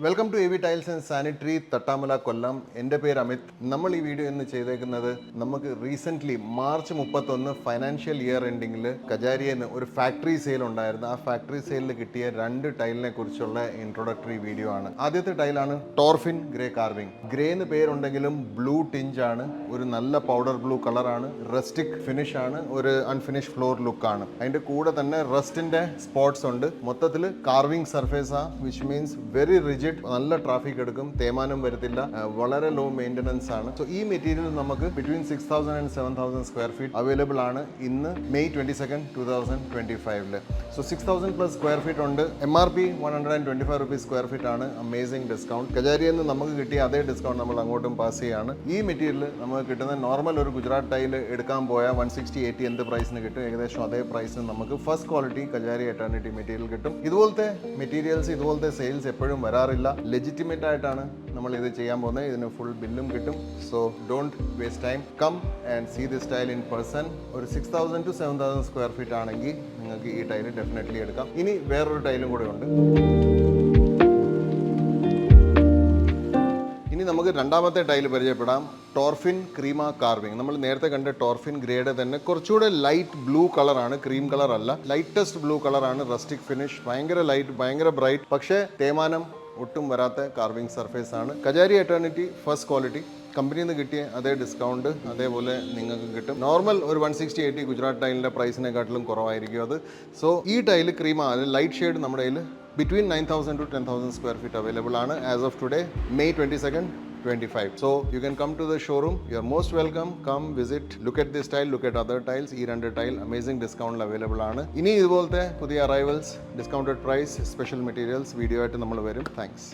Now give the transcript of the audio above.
Welcome to AV tiles and sanitary Thattamala Kollam. എൻ്റെ പേര് അമിത്. നമ്മൾ ഈ വീഡിയോ ഇന്ന് ചെയ്തേക്കുന്നത് നമുക്ക് റീസെൻ്റ്ലി മാർച്ച് 31 ഫൈനാൻഷ്യൽ ഇയർ എൻഡിങ്ങിൽ കജാരിയെന്ന് ഒരു ഫാക്ടറി സെയിൽ ഉണ്ടായിരുന്നു. ആ ഫാക്ടറി സെയിലിൽ കിട്ടിയ 2 ടൈലിനെ കുറിച്ചുള്ള ഇൻട്രൊഡക്ടറി വീഡിയോ ആണ്. ആദ്യത്തെ ടൈലാണ് ടോർഫിൻ ഗ്രേ കാർവിംഗ്. ഗ്രേ എന്ന് പേരുണ്ടെങ്കിലും ബ്ലൂ ടിഞ്ച് ആണ്, ഒരു നല്ല പൗഡർ ബ്ലൂ കളറാണ്, റസ്റ്റിക് ഫിനിഷ് ആണ്, ഒരു അൺഫിനിഷ് ഫ്ലോർ ലുക്കാണ്. അതിൻ്റെ കൂടെ തന്നെ റസ്റ്റിൻ്റെ സ്പോട്ട്സ് ഉണ്ട്. മൊത്തത്തിൽ carving surface ah, which means very rigid, നല്ല ട്രാഫിക് എടുക്കും, തേമാനം വരത്തില്ല, വളരെ ലോ മെയിൻ്റനൻസ് ആണ്. സോ ഈ മെറ്റീരിയൽ നമുക്ക് between 6,000 and 7,000 square feet available ആണ് ഇന്ന് May 22, 2025. So 6,000 plus square feet ഉണ്ട്. MRP 125 റുപ്പീസ് സ്ക്വയർ ഫീറ്റ് ആണ്. Amazing discount. കജാരിയിൽ നിന്ന് നമുക്ക് കിട്ടിയ അതേ ഡിസ്കൗണ്ട് നമ്മൾ അങ്ങോട്ടും പാസ് ചെയ്യാണ്. ഈ മെറ്റീരിയൽ നമുക്ക് കിട്ടുന്ന നോർമൽ ഒരു ഗുജറാത്ത് ടൈൽ എടുക്കാൻ പോയാൽ 160-80 എന്ത് പ്രൈസിന് കിട്ടും, ഏകദേശം അതേ പ്രൈസിന് നമുക്ക് ഫസ്റ്റ് ക്വാളിറ്റി കജാരി എറ്റർണിറ്റി മെറ്റീരിയൽ കിട്ടും. ഇതുപോലത്തെ മെറ്റീരിയൽസ്, ഇതുപോലത്തെ സെയിൽസ് എപ്പോഴും വരാറില്ല. ലെജിറ്റിമേറ്റ് ആയിട്ടാണ് നമ്മൾ ഇത് ചെയ്യാൻ പോകുന്നത്. ഇതിന് ഫുൾ ബില്ലും കിട്ടും. So don't waste time, come and see this tile in person. ഒരു 6,000 to 7,000 സ്ക്വയർ ഫീറ്റ് ആണെങ്കിൽ നിങ്ങൾക്ക് ഈ ടൈൽ ഡെഫിനറ്റ്ലി എടുക്കാം. ഇനി വേറൊരു ടൈലും കൂടെ ഉണ്ട്. ഇനി നമുക്ക് രണ്ടാമത്തെ ടൈൽ പരിചയപ്പെടാം. Torfin crema carving. നമ്മൾ നേരത്തെ കണ്ട ടോർഫിൻ ഗ്രേഡ് തന്നെ കുറച്ചുകൂടെ ലൈറ്റ് ബ്ലൂ കളറാണ്, ക്രീം കളർ അല്ല, ലൈറ്റസ്റ്റ് ബ്ലൂ കളറാണ്. റസ്റ്റിക് ഫിനിഷ്, ഭയങ്കര ലൈറ്റ്, ഭയങ്കര ബ്രൈറ്റ്, പക്ഷേ തേമാനം ഒട്ടും വരാത്ത കാർവിംഗ് സർഫേസ് ആണ്. Kajaria eternity first quality. കമ്പനിയിൽ നിന്ന് കിട്ടിയ അതേ ഡിസ്കൗണ്ട് അതേപോലെ നിങ്ങൾക്ക് കിട്ടും. നോർമൽ ഒരു 160-80 ഗുജറാത്ത് ടൈലിൻ്റെ പ്രൈസിനെക്കാട്ടിലും കുറവായിരിക്കും അത്. സോ ഈ ടൈല് ക്രീമ, ലൈറ്റ് ഷെയ്ഡ് നമ്മുടെ കയ്യിൽ between 9,000 to 10,000 square feet available ആണ് as of today May 22, 2025. So you can come to the showroom. You are most welcome. Come visit, look at this tile, look at other tiles. ഈ 2 tile amazing ഡിസ്കൗണ്ടിൽ available ആണ്. ഇനി ഇതുപോലത്തെ പുതിയ arrivals, discounted price, special materials video ആയിട്ട് നമ്മൾ വരും. Thanks.